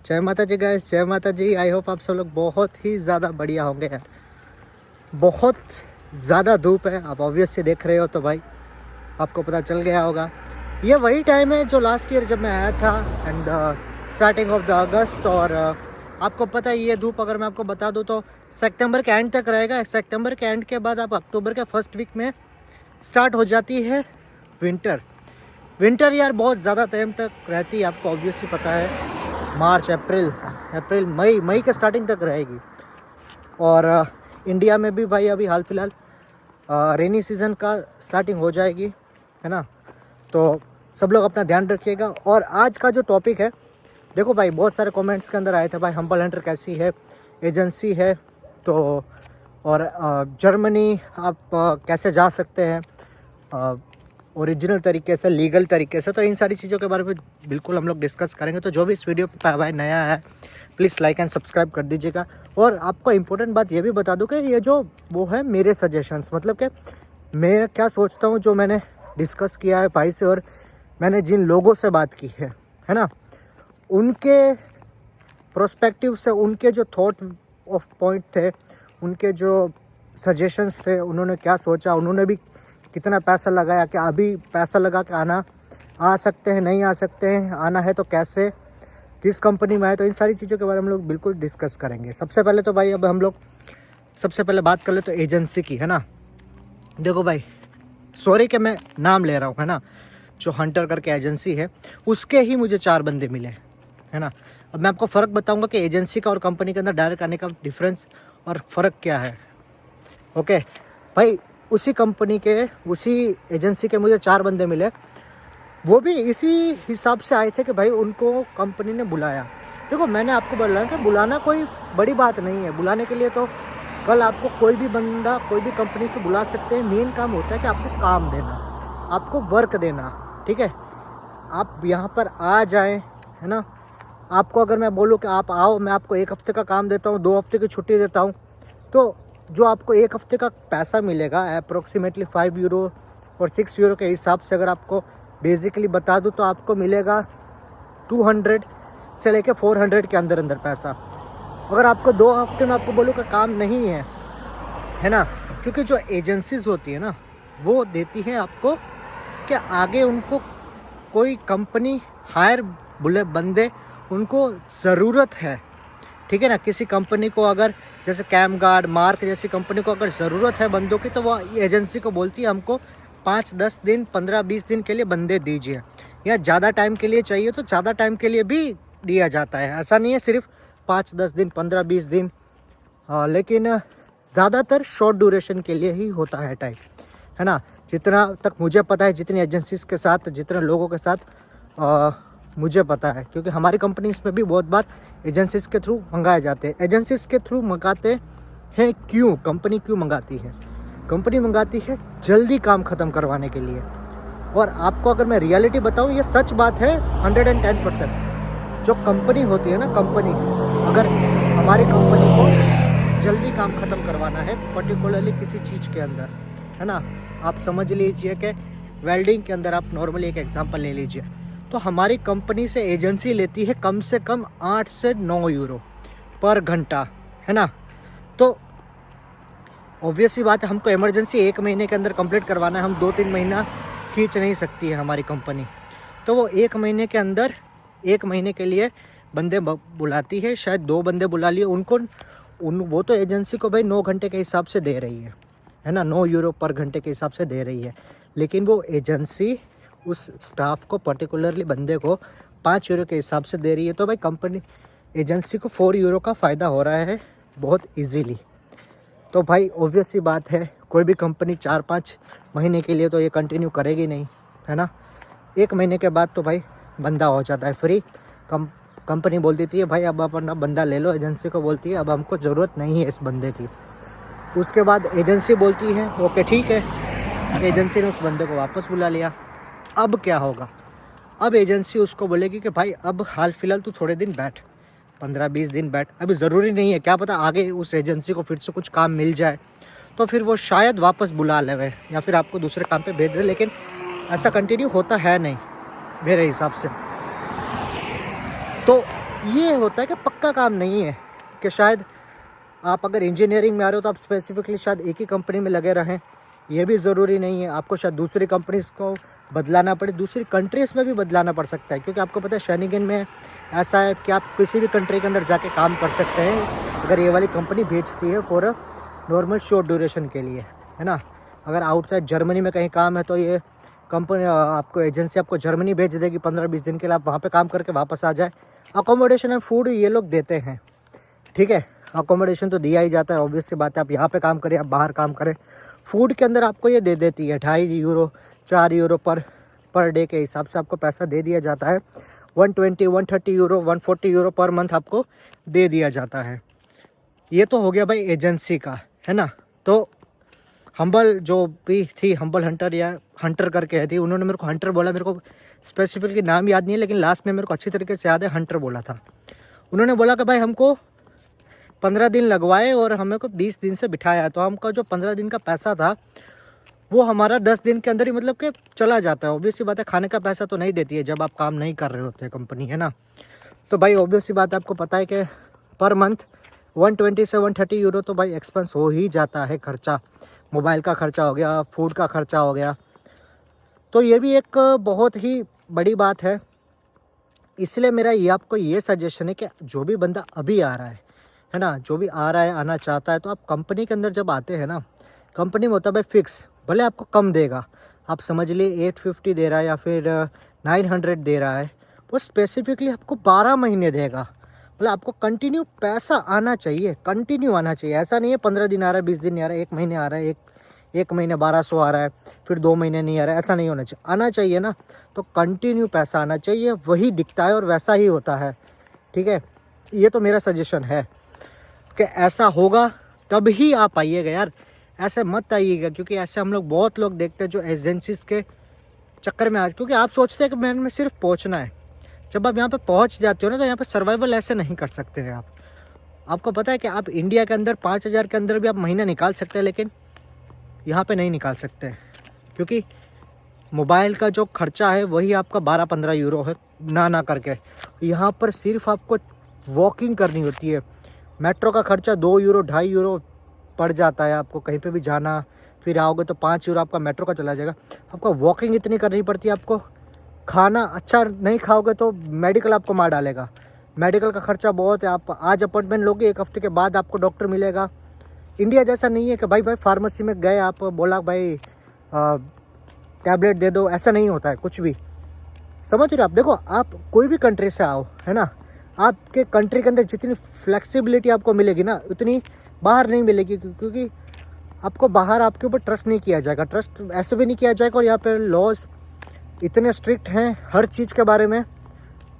जय माता जी गाइस, जय माता जी। आई होप आप सब लोग बहुत ही ज़्यादा बढ़िया होंगे यार। बहुत ज़्यादा धूप है, आप ऑब्वियस से देख रहे हो तो भाई आपको पता चल गया होगा। ये वही टाइम है जो लास्ट ईयर जब मैं आया था एंड स्टार्टिंग ऑफ द अगस्त। और आपको पता है ये धूप अगर मैं आपको बता दूँ तो सितंबर के एंड तक रहेगा। सितंबर के एंड के बाद आप अक्टूबर के फर्स्ट वीक में स्टार्ट हो जाती है विंटर। विंटर यार बहुत ज़्यादा टाइम तक रहती है, आपको ऑब्वियसली पता है। मार्च, अप्रैल, मई के स्टार्टिंग तक रहेगी। और इंडिया में भी भाई अभी हाल फिलहाल रेनी सीज़न का स्टार्टिंग हो जाएगी, है ना। तो सब लोग अपना ध्यान रखिएगा। और आज का जो टॉपिक है, देखो भाई बहुत सारे कमेंट्स के अंदर आए थे भाई हम्बल हंटर कैसी है, एजेंसी है तो, और जर्मनी आप कैसे जा सकते हैं ओरिजिनल तरीके से, लीगल तरीके से। तो इन सारी चीज़ों के बारे में बिल्कुल हम लोग डिस्कस करेंगे। तो जो भी इस वीडियो पर भाई नया है प्लीज़ लाइक एंड सब्सक्राइब कर दीजिएगा। और आपको इम्पोर्टेंट बात ये भी बता दूं कि ये जो वो है मेरे सजेशंस, मतलब कि मैं क्या सोचता हूँ, जो मैंने डिस्कस किया है भाई से और मैंने जिन लोगों से बात की है ना, उनके प्रोस्पेक्टिव से, उनके जो थॉट ऑफ पॉइंट थे, उनके जो सजेशंस थे, उन्होंने क्या सोचा, उन्होंने भी कितना पैसा लगाया, कि अभी पैसा लगा के आ सकते हैं, नहीं आ सकते हैं, आना है तो कैसे, किस कंपनी में आए, तो इन सारी चीज़ों के बारे में हम लोग बिल्कुल डिस्कस करेंगे। सबसे पहले तो भाई अब हम लोग सबसे पहले बात कर ले तो एजेंसी की, है ना। देखो भाई सॉरी कि मैं नाम ले रहा हूँ, है ना। जो हंटर करके एजेंसी है उसके ही मुझे 4 बंदे मिले, है ना। अब मैं आपको फ़र्क बताऊँगा कि एजेंसी का और कंपनी के अंदर डायरेक्ट आने का डिफरेंस और फ़र्क क्या है। ओके भाई, उसी कंपनी के, उसी एजेंसी के मुझे 4 बंदे मिले। वो भी इसी हिसाब से आए थे कि भाई उनको कंपनी ने बुलाया। देखो मैंने आपको बोला कि बुलाना कोई बड़ी बात नहीं है। बुलाने के लिए तो कल आपको कोई भी बंदा कोई भी कंपनी से बुला सकते हैं। मेन काम होता है कि आपको काम देना, आपको वर्क देना, ठीक है। आप यहाँ पर आ जाएँ, है ना। आपको अगर मैं बोलूँ कि आप आओ, मैं आपको 1 हफ्ते का काम देता हूँ, 2 हफ्ते की छुट्टी देता हूँ, तो जो आपको 1 हफ्ते का पैसा मिलेगा अप्रोक्सीमेटली 5 यूरो और 6 यूरो के हिसाब से अगर आपको बेसिकली बता दूँ तो आपको मिलेगा 200 से लेके 400 के अंदर अंदर पैसा। अगर आपको 2 हफ्ते में आपको बोलूँ कि काम नहीं है ना, क्योंकि जो एजेंसीज़ होती है ना वो देती है आपको कि आगे उनको कोई कंपनी हायर बुले बंदे उनको ज़रूरत है, ठीक है ना। किसी कंपनी को अगर जैसे कैमगार्ड, मार्क जैसी कंपनी को अगर ज़रूरत है बंदों की, तो वो एजेंसी को बोलती है हमको 5-10 दिन, 15-20 दिन के लिए बंदे दीजिए, या ज़्यादा टाइम के लिए चाहिए तो ज़्यादा टाइम के लिए भी दिया जाता है। ऐसा नहीं है सिर्फ 5-10 दिन, 15-20 दिन, लेकिन ज़्यादातर शॉर्ट ड्यूरेशन के लिए ही होता है टाइम, है ना। जितना तक मुझे पता है, जितनी एजेंसीज़ के साथ, जितने लोगों के साथ मुझे पता है, क्योंकि हमारी कंपनी इसमें भी बहुत बार एजेंसीज़ के थ्रू मंगाए जाते हैं। एजेंसीज़ के थ्रू मंगाते हैं क्यों? कंपनी क्यों मंगाती है? कंपनी मंगाती है जल्दी काम ख़त्म करवाने के लिए। और आपको अगर मैं रियलिटी बताऊं, ये सच बात है 110%। जो कंपनी होती है ना, कंपनी अगर हमारी कंपनी को जल्दी काम ख़त्म करवाना है, पर्टिकुलरली किसी चीज़ के अंदर, है ना, आप समझ लीजिए कि वेल्डिंग के अंदर आप नॉर्मली एक एग्जांपल ले लीजिए, तो हमारी कंपनी से एजेंसी लेती है कम से कम 8 से 9 यूरो पर घंटा, है ना। तो ऑब्वियस सी बात है, हमको इमरजेंसी 1 महीने के अंदर कंप्लीट करवाना है, हम 2-3 महीना खींच नहीं सकती है हमारी कंपनी। तो वो 1 महीने के अंदर, 1 महीने के लिए बंदे बुलाती है, शायद 2 बंदे बुला लिए उनको। वो तो एजेंसी को भाई 9 घंटे के हिसाब से दे रही है ना, 9 यूरो पर घंटे के हिसाब से दे रही है। लेकिन वो एजेंसी उस स्टाफ को, पर्टिकुलरली बंदे को 5 यूरो के हिसाब से दे रही है। तो भाई कंपनी, एजेंसी को 4 यूरो का फ़ायदा हो रहा है बहुत इजीली। तो भाई ऑब्वियस सी बात है, कोई भी कंपनी 4-5 महीने के लिए तो ये कंटिन्यू करेगी नहीं, है ना। 1 महीने के बाद तो भाई बंदा हो जाता है फ्री। कंपनी बोल देती है भाई अब अपना बंदा ले लो, एजेंसी को बोलती है अब हमको ज़रूरत नहीं है इस बंदे की। उसके बाद एजेंसी बोलती है ओके ठीक है, एजेंसी ने उस बंदे को वापस बुला लिया। अब क्या होगा? अब एजेंसी उसको बोलेगी कि भाई अब हाल फिलहाल तू थोड़े दिन बैठ, 15-20 दिन बैठ, अभी ज़रूरी नहीं है, क्या पता आगे उस एजेंसी को फिर से कुछ काम मिल जाए, तो फिर वो शायद वापस बुला लेवे या फिर आपको दूसरे काम पे भेज दे। लेकिन ऐसा कंटिन्यू होता है नहीं मेरे हिसाब से। तो ये होता है कि पक्का काम नहीं है, कि शायद आप अगर इंजीनियरिंग में आ रहे हो तो आप स्पेसिफिकली शायद एक ही कंपनी में लगे रहें, ये भी ज़रूरी नहीं है। आपको शायद दूसरी कंपनीज़ को बदलाना पड़े, दूसरी कंट्रीज़ में भी बदलाना पड़ सकता है, क्योंकि आपको पता है शेनिगन में ऐसा है कि आप किसी भी कंट्री के अंदर जाके काम कर सकते हैं अगर ये वाली कंपनी भेजती है for a normal short duration के लिए, है ना। अगर आउटसाइड जर्मनी में कहीं काम है तो ये कंपनी आपको एजेंसी आपको जर्मनी भेज देगी 15-20 दिन के लिए, आप वहाँ पे काम करके वापस आ जाए। अकोमोडेशन एंड फूड ये लोग देते हैं, ठीक है। अकोमोडेशन तो दिया ही जाता है, ऑब्वियस सी बात है। आप यहाँ पे काम करें, आप बाहर काम करें, फूड के अंदर आपको ये दे देती है 2.5 यूरो 4 यूरो पर डे के हिसाब से आपको पैसा दे दिया जाता है। 120 130 यूरो 140 यूरो पर मंथ आपको दे दिया जाता है। ये तो हो गया भाई एजेंसी का, है ना। तो हम्बल जो भी थी, हम्बल हंटर या हंटर करके थी, उन्होंने मेरे को हंटर बोला। मेरे को स्पेसिफिकली नाम याद नहीं है, लेकिन लास्ट ने मेरे को अच्छी तरीके से याद है, हंटर बोला था। उन्होंने बोला कि भाई हमको 15 दिन लगवाए और हमें को 20 दिन से बिठाया, तो हमका जो 15 दिन का पैसा था वो हमारा 10 दिन के अंदर ही मतलब कि चला जाता है। ऑब्वियस सी बात है, खाने का पैसा तो नहीं देती है जब आप काम नहीं कर रहे होते कंपनी, है ना। तो भाई ऑब्वियस सी बात है, आपको पता है कि पर मंथ 120 से 130 यूरो तो भाई एक्सपेंस हो ही जाता है। खर्चा, मोबाइल का खर्चा हो गया, फूड का खर्चा हो गया, तो ये भी एक बहुत ही बड़ी बात है। इसलिए मेरा ये आपको ये सजेशन है कि जो भी बंदा अभी आ रहा है ना, जो भी आ रहा है, आना चाहता है, तो आप कंपनी के अंदर जब आते हैं ना, कंपनी में होता है भाई फिक्स, भले आपको कम देगा, आप समझ लिए 850 दे रहा है या फिर 900 दे रहा है, वो स्पेसिफिकली आपको 12 महीने देगा। मतलब आपको कंटिन्यू पैसा आना चाहिए, कंटिन्यू आना चाहिए। ऐसा नहीं है 15 दिन आ रहा है, 20 दिन नहीं आ रहा है, 1 महीने आ रहा है, एक महीने 1200 आ रहा है, फिर 2 महीने नहीं आ रहा है, ऐसा नहीं होना चाहिए। आना चाहिए ना, तो कंटिन्यू पैसा आना चाहिए, वही दिखता है और वैसा ही होता है, ठीक है। ये तो मेरा सजेशन है कि ऐसा होगा तब ही आप आइएगा यार, ऐसे मत आइएगा, क्योंकि ऐसे हम लोग बहुत लोग देखते हैं जो एजेंसीज़ के चक्कर में आज, क्योंकि आप सोचते हैं कि मैंने सिर्फ पहुंचना है। जब आप यहाँ पे पहुंच जाते हो ना, तो यहाँ पे सर्वाइवल ऐसे नहीं कर सकते हैं आप। आपको पता है कि आप इंडिया के अंदर 5000 के अंदर भी आप महीना निकाल सकते हैं, लेकिन यहाँ पे नहीं निकाल सकते, क्योंकि मोबाइल का जो खर्चा है वही आपका 12-15 यूरो है ना करके। यहाँ पर सिर्फ आपको वॉकिंग करनी होती है। मेट्रो का खर्चा 2 यूरो 2.5 यूरो पड़ जाता है आपको, कहीं पे भी जाना, फिर आओगे तो 5 यूरो आपका मेट्रो का चला जाएगा। आपको वॉकिंग इतनी करनी पड़ती है, आपको खाना अच्छा नहीं खाओगे तो मेडिकल आपको मार डालेगा। मेडिकल का खर्चा बहुत है। आप आज अपॉइंटमेंट लोगे, 1 हफ्ते के बाद आपको डॉक्टर मिलेगा। इंडिया जैसा नहीं है कि भाई फार्मेसी में गए, आप बोला भाई टैबलेट दे दो, ऐसा नहीं होता है कुछ भी, समझ रहे हो आप। देखो, आप कोई भी कंट्री से आओ, है ना, आपके कंट्री के अंदर जितनी फ्लेक्सिबिलिटी आपको मिलेगी ना, उतनी बाहर नहीं मिलेगी, क्योंकि आपको बाहर आपके ऊपर ट्रस्ट नहीं किया जाएगा। ट्रस्ट ऐसे भी नहीं किया जाएगा, और यहाँ पर लॉज इतने स्ट्रिक्ट हैं हर चीज़ के बारे में,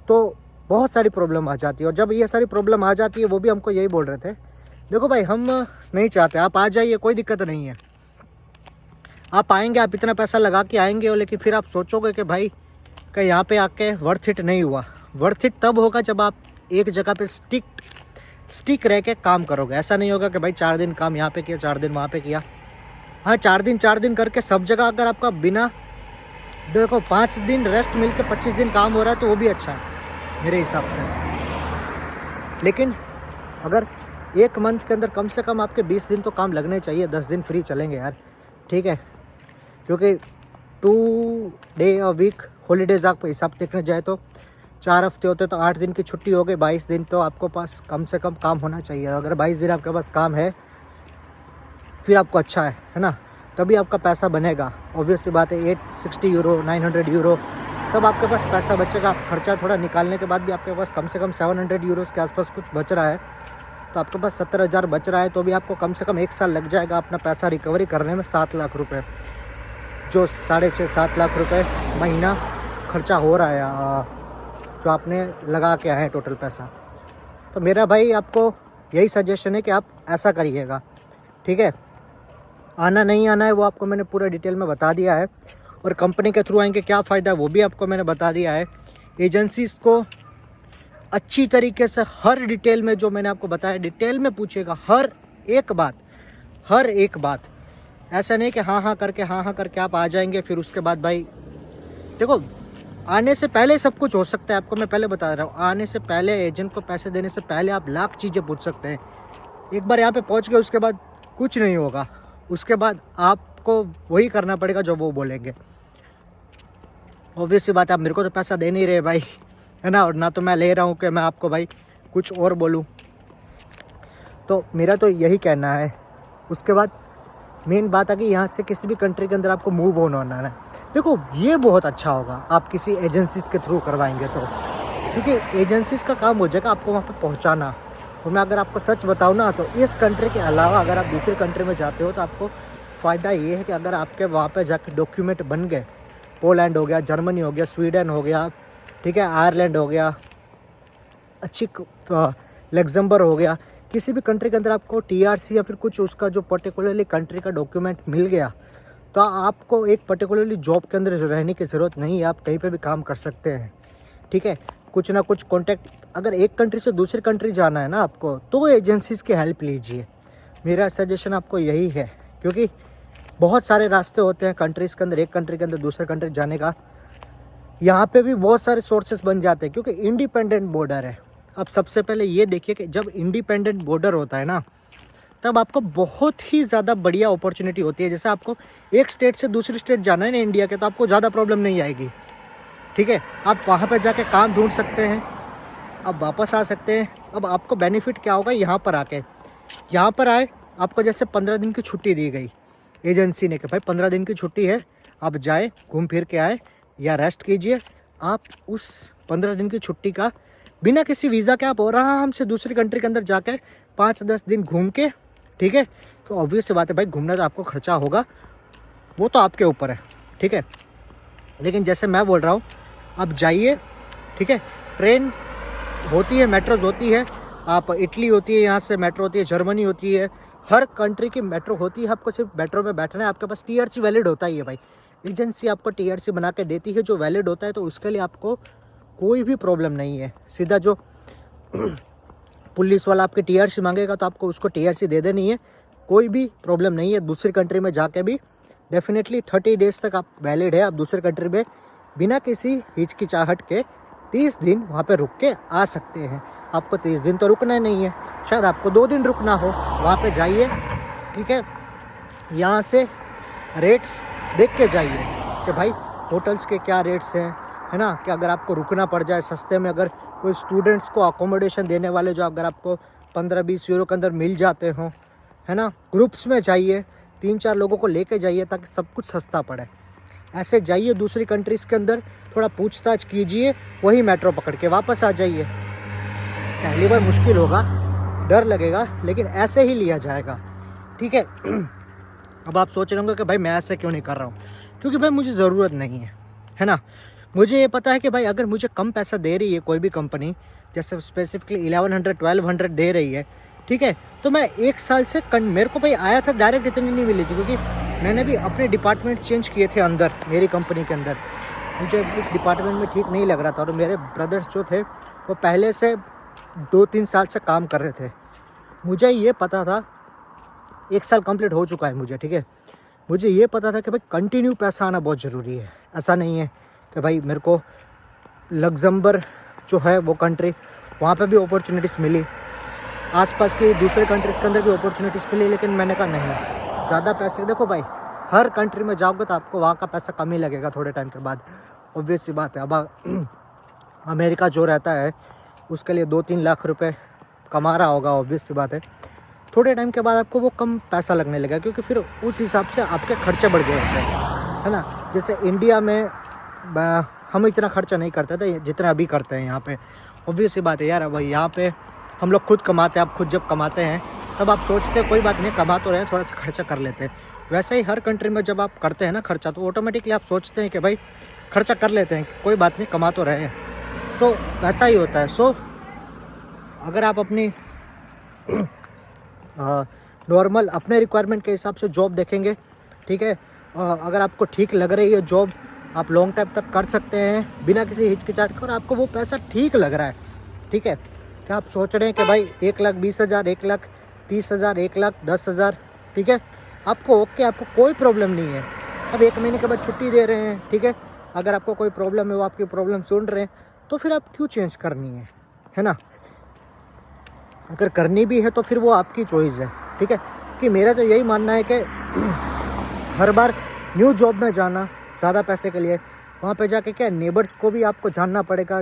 तो बहुत सारी प्रॉब्लम आ जाती है। और जब ये सारी प्रॉब्लम आ जाती है, वो भी हमको यही बोल रहे थे, देखो भाई हम नहीं चाहते, आप आ जाइए, कोई दिक्कत नहीं है। आप आएंगे, आप इतना पैसा लगा के आएंगे, और लेकिन फिर आप सोचोगे कि भाई कि यहाँ पे आके वर्थ इट नहीं हुआ। वर्थ इट तब होगा जब आप एक जगह पे स्टिक रह के काम करोगे। ऐसा नहीं होगा कि भाई 4 दिन काम यहाँ पे किया, 4 दिन वहाँ पे किया। हाँ, 4 दिन करके सब जगह अगर आपका बिना, देखो 5 दिन रेस्ट मिल के 25 दिन काम हो रहा है तो वो भी अच्छा है मेरे हिसाब से। लेकिन अगर 1 मंथ के अंदर कम से कम आपके 20 दिन तो काम लगने चाहिए, 10 दिन फ्री चलेंगे यार, ठीक है। क्योंकि 2 डे अ वीक हॉलीडेज़ आप हिसाब देखने जाए तो 4 हफ्ते होते तो 8 दिन की छुट्टी हो गई, 22 दिन तो आपको पास कम से कम काम होना चाहिए। अगर 22 दिन आपके पास काम है, फिर आपको अच्छा है ना, तभी आपका पैसा बनेगा। ऑब्वियस सी बात है, 860 यूरो 900 यूरो तब आपके पास पैसा बचेगा। आप खर्चा थोड़ा निकालने के बाद भी आपके पास कम से कम 700 यूरोज़ के आसपास कुछ बच रहा है, तो आपके पास 70,000 बच रहा है, तो भी आपको कम से कम 1 साल लग जाएगा अपना पैसा रिकवरी करने में। 7 लाख रुपए, जो 6.5-7 लाख रुपए महीना खर्चा हो रहा है, जो आपने लगा के आए हैं टोटल पैसा। तो मेरा भाई आपको यही सजेशन है कि आप ऐसा करिएगा, ठीक है। आना नहीं आना है वो आपको मैंने पूरा डिटेल में बता दिया है, और कंपनी के थ्रू आएंगे क्या फ़ायदा है वो भी आपको मैंने बता दिया है। एजेंसीज़ को अच्छी तरीके से हर डिटेल में जो मैंने आपको बताया, डिटेल में पूछेगा हर एक बात। ऐसा नहीं कि हाँ करके आप आ जाएंगे, फिर उसके बाद भाई देखो आने से पहले सब कुछ हो सकता है, आपको मैं पहले बता रहा हूँ। आने से पहले, एजेंट को पैसे देने से पहले आप लाख चीज़ें पूछ सकते हैं। एक बार यहाँ पे पहुँच गए उसके बाद कुछ नहीं होगा, उसके बाद आपको वही करना पड़ेगा जो वो बोलेंगे। ऑब्वियस सी बात है, आप मेरे को तो पैसा दे नहीं रहे भाई, है ना, और ना तो मैं ले रहा हूँ कि मैं आपको भाई कुछ और बोलूँ। तो मेरा तो यही कहना है। उसके बाद मेन बात है कि यहाँ से किसी भी कंट्री के अंदर आपको मूव ऑन होना है। देखो ये बहुत अच्छा होगा आप किसी एजेंसीज के थ्रू करवाएंगे तो, क्योंकि एजेंसीज का काम हो जाएगा आपको वहाँ पे पहुँचाना। और मैं अगर आपको सच बताऊँ ना, तो इस कंट्री के अलावा अगर आप दूसरे कंट्री में जाते हो तो आपको फ़ायदा ये है कि अगर आपके वहाँ पे जाके डॉक्यूमेंट बन गए, पोलैंड हो गया, जर्मनी हो गया, स्वीडन हो गया, ठीक है, आयरलैंड हो गया, लग्जमबर्ग हो गया, किसी भी कंट्री के अंदर आपको टीआरसी या फिर कुछ उसका जो पर्टिकुलरली कंट्री का डॉक्यूमेंट मिल गया, तो आपको एक पर्टिकुलरली जॉब के अंदर रहने की ज़रूरत नहीं है, आप कहीं पे भी काम कर सकते हैं। ठीक है, कुछ ना कुछ कॉन्टैक्ट, अगर एक कंट्री से दूसरी कंट्री जाना है ना आपको, तो एजेंसीज़ की हेल्प लीजिए। मेरा सजेशन आपको यही है, क्योंकि बहुत सारे रास्ते होते हैं कंट्रीज़ के अंदर, एक कंट्री के अंदर दूसरे कंट्री जाने का। यहाँ पे भी बहुत सारे सोर्सेस बन जाते हैं, क्योंकि इंडिपेंडेंट बॉर्डर है। अब सबसे पहले ये देखिए कि जब इंडिपेंडेंट बॉर्डर होता है ना, तब आपको बहुत ही ज़्यादा बढ़िया अपॉर्चुनिटी होती है। जैसे आपको एक स्टेट से दूसरी स्टेट जाना है ना इंडिया के, तो आपको ज़्यादा प्रॉब्लम नहीं आएगी। ठीक है, आप वहाँ पे जाके काम ढूंढ सकते हैं, अब वापस आ सकते हैं। अब आपको बेनिफिट क्या होगा, यहाँ पर आके, यहाँ पर आए, आपको जैसे 15 दिन की छुट्टी दी गई एजेंसी ने कि भाई 15 दिन की छुट्टी है, आप जाए घूम फिर के आए या रेस्ट कीजिए। आप उस 15 दिन की छुट्टी का बिना किसी वीज़ा के आप आराम से दूसरी कंट्री के अंदर जाके 5-10 दिन घूम के, ठीक है, तो ऑब्वियस सी बात है भाई, घूमना तो आपको खर्चा होगा, वो तो आपके ऊपर है। ठीक है, लेकिन जैसे मैं बोल रहा हूँ, आप जाइए, ठीक है, ट्रेन होती है, मेट्रोज होती है, आप इटली होती है, यहाँ से मेट्रो होती है, जर्मनी होती है, हर कंट्री की मेट्रो होती है। आपको सिर्फ मेट्रो में बैठना है, आपके पास टीआरसी वैलिड होता ही है भाई, एजेंसी आपको टीआरसी बना के देती है जो वैलिड होता है, तो उसके लिए आपको कोई भी प्रॉब्लम नहीं है। सीधा जो पुलिस वाला आपके टीआरसी मांगेगा तो आपको उसको टीआरसी दे देनी है, कोई भी प्रॉब्लम नहीं है। दूसरी कंट्री में जाके भी डेफिनेटली 30 डेज़ तक आप वैलिड है, आप दूसरी कंट्री में बिना किसी हिचकिचाहट के 30 दिन वहाँ पे रुक के आ सकते हैं। आपको 30 दिन तो रुकना नहीं है, शायद आपको 2 दिन रुकना हो, वहाँ पे जाइए, ठीक है, यहाँ से रेट्स देख के जाइए कि भाई होटल्स के क्या रेट्स हैं, है ना, कि अगर आपको रुकना पड़ जाए सस्ते में, अगर कोई स्टूडेंट्स को अकोमोडेशन देने वाले जो अगर आपको 15-20 यूरो के अंदर मिल जाते हों, है ना, ग्रुप्स में जाइए, 3-4 लोगों को लेके जाइए ताकि सब कुछ सस्ता पड़े। ऐसे जाइए दूसरी कंट्रीज़ के अंदर, थोड़ा पूछताछ कीजिए, वही मेट्रो पकड़ के वापस आ जाइए। पहली बार मुश्किल होगा, डर लगेगा, लेकिन ऐसे ही लिया जाएगा। ठीक है, अब आप सोच रहे होंगे कि भाई मैं ऐसे क्यों नहीं कर रहा हूँ, क्योंकि भाई मुझे ज़रूरत नहीं है ना। मुझे ये पता है कि भाई अगर मुझे कम पैसा दे रही है कोई भी कंपनी, जैसे स्पेसिफिकली 1100-1200 दे रही है, ठीक है, तो मैं 1 साल से मेरे को भाई आया था डायरेक्ट इतनी नहीं मिली थी, क्योंकि मैंने भी अपने डिपार्टमेंट चेंज किए थे अंदर, मेरी कंपनी के अंदर मुझे इस डिपार्टमेंट में ठीक नहीं लग रहा था, और मेरे ब्रदर्स जो थे वो पहले से 2-3 साल से काम कर रहे थे। मुझे ये पता था, 1 साल कंप्लीट हो चुका है मुझे, ठीक है, मुझे ये पता था कि भाई कंटिन्यू पैसा आना बहुत ज़रूरी है। ऐसा नहीं है कि भाई मेरे को लग्जमबर्ग जो है वो कंट्री, वहाँ पे भी अपॉर्चुनिटीज़ मिली, आसपास की दूसरे कंट्रीज़ के अंदर भी अपॉर्चुनिटीज़ मिली, लेकिन मैंने कहा नहीं, ज़्यादा पैसे, देखो भाई हर कंट्री में जाओगे तो आपको वहाँ का पैसा कम ही लगेगा थोड़े टाइम के बाद, ऑब्वियस सी बात है। अब अमेरिका जो रहता है उसके लिए 2-3 लाख रुपए कमा रहा होगा, ऑब्वियस सी बात है, थोड़े टाइम के बाद आपको वो कम पैसा लगने लगेगा, क्योंकि फिर उस हिसाब से आपके खर्चे बढ़ गए होते हैं, है ना। जैसे इंडिया में हम इतना खर्चा नहीं करते थे जितना अभी करते हैं यहाँ पे, ऑब्वियस सी बात है यार। भाई यहाँ पे हम लोग खुद कमाते हैं, आप खुद जब कमाते हैं तब आप सोचते हैं कोई बात नहीं, कमा तो रहे हैं, थोड़ा सा खर्चा कर लेते हैं। वैसे ही हर कंट्री में जब आप करते हैं ना खर्चा, तो ऑटोमेटिकली आप सोचते हैं कि भाई खर्चा कर लेते हैं, कोई बात नहीं, कमा तो रहे हैं, तो वैसा ही होता है। सो अगर आप अपनी नॉर्मल अपने रिक्वायरमेंट के हिसाब से जॉब देखेंगे, ठीक है, अगर आपको ठीक लग रही है जॉब, आप लॉन्ग टाइम तक कर सकते हैं बिना किसी हिचकिचाहट के, और आपको वो पैसा ठीक लग रहा है, ठीक है, क्या आप सोच रहे हैं कि भाई 1,20,000, 1,30,000, 1,10,000, ठीक है, आपको ओके, आपको कोई प्रॉब्लम नहीं है। अब 1 महीने के बाद छुट्टी दे रहे हैं, ठीक है, अगर आपको कोई प्रॉब्लम है, वो आपकी प्रॉब्लम सुन रहे हैं, तो फिर आप क्यों चेंज करनी है ना। अगर करनी भी है तो फिर वो आपकी चॉइस है, ठीक है। कि मेरा तो यही मानना है कि हर बार न्यू जॉब में जाना ज़्यादा पैसे के लिए, वहाँ पे जाके क्या नेबर्स को भी आपको जानना पड़ेगा,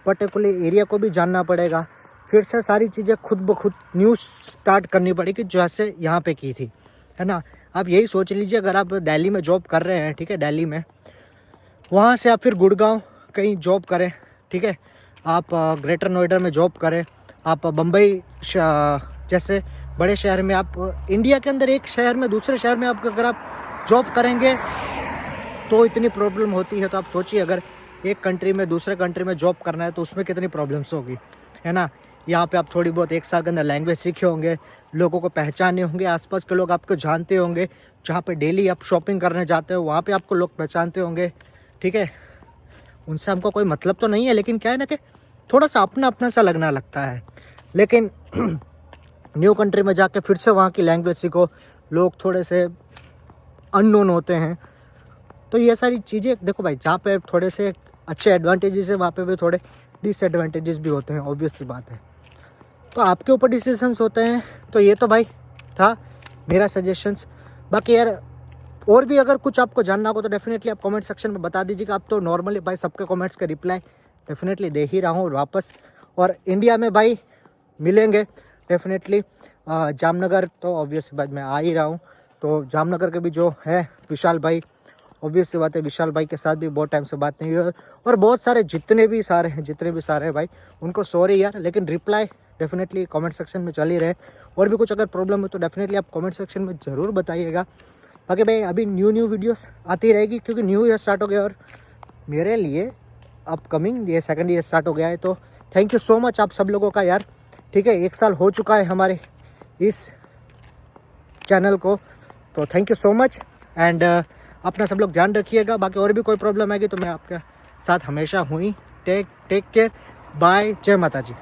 पर्टिकुलर एरिया को भी जानना पड़ेगा, फिर से सारी चीज़ें खुद ब खुद न्यू स्टार्ट करनी पड़ेगी जैसे यहाँ पे की थी, है ना। आप यही सोच लीजिए, अगर आप दिल्ली में जॉब कर रहे हैं, ठीक है, दिल्ली में, वहाँ से आप फिर गुड़गांव कहीं जॉब करें, ठीक है, आप ग्रेटर नोएडा में जॉब करें, आप बम्बई जैसे बड़े शहर में, आप इंडिया के अंदर एक शहर में दूसरे शहर में आप अगर आप जॉब करेंगे तो इतनी प्रॉब्लम होती है। तो आप सोचिए, अगर एक कंट्री में दूसरे कंट्री में जॉब करना है तो उसमें कितनी प्रॉब्लम्स होगी, है ना। यहाँ पे आप थोड़ी बहुत एक साल के अंदर लैंग्वेज सीखे होंगे, लोगों को पहचाने होंगे, आसपास के लोग आपको जानते होंगे, जहाँ पे डेली आप शॉपिंग करने जाते हो वहाँ पे आपको लोग पहचानते होंगे, ठीक है। उनसे हमको कोई मतलब तो नहीं है, लेकिन क्या है ना कि थोड़ा सा अपना अपना सा लगना लगता है। लेकिन न्यू कंट्री में जाके फिर से वहाँ की लैंग्वेज सीखो, लोग थोड़े से अननोन होते हैं, तो ये सारी चीज़ें देखो भाई, जहाँ पे थोड़े से अच्छे एडवांटेजेस है वहाँ पे भी थोड़े डिसएडवांटेजेस भी होते हैं, ऑब्वियस सी बात है। तो आपके ऊपर डिसीजंस होते हैं। तो ये तो भाई था मेरा सजेशंस। बाकी यार और भी अगर कुछ आपको जानना हो तो डेफिनेटली आप कमेंट सेक्शन में बता दीजिएगा। आप तो नॉर्मली भाई सबके कमेंट्स का रिप्लाई डेफिनेटली दे ही रहा हूँ वापस। और इंडिया में भाई मिलेंगे डेफिनेटली। जामनगर तो ऑब्वियस बात मैं आ ही रहा हूँ, तो जामनगर के भी जो है विशाल भाई, ऑब्वियस सी बात है विशाल भाई के साथ भी बहुत टाइम से बात नहीं हुई। और बहुत सारे जितने भी सारे हैं भाई, उनको सॉरी यार, लेकिन रिप्लाई डेफिनेटली कमेंट सेक्शन में चल ही रहे। और भी कुछ अगर प्रॉब्लम हो तो डेफिनेटली आप कमेंट सेक्शन में ज़रूर बताइएगा। बाकी भाई अभी न्यू वीडियोस आती रहेगी, क्योंकि न्यू ईयर स्टार्ट हो गया और मेरे लिए अपकमिंग ये सेकंड ईयर स्टार्ट हो गया है। तो थैंक यू सो मच आप सब लोगों का यार, ठीक है। 1 साल हो चुका है हमारे इस चैनल को, तो thank you so much. And अपना सब लोग ध्यान रखिएगा। बाकी और भी कोई प्रॉब्लम आएगी तो मैं आपके साथ हमेशा हूँ ही। टेक केयर, बाय, जय माता जी।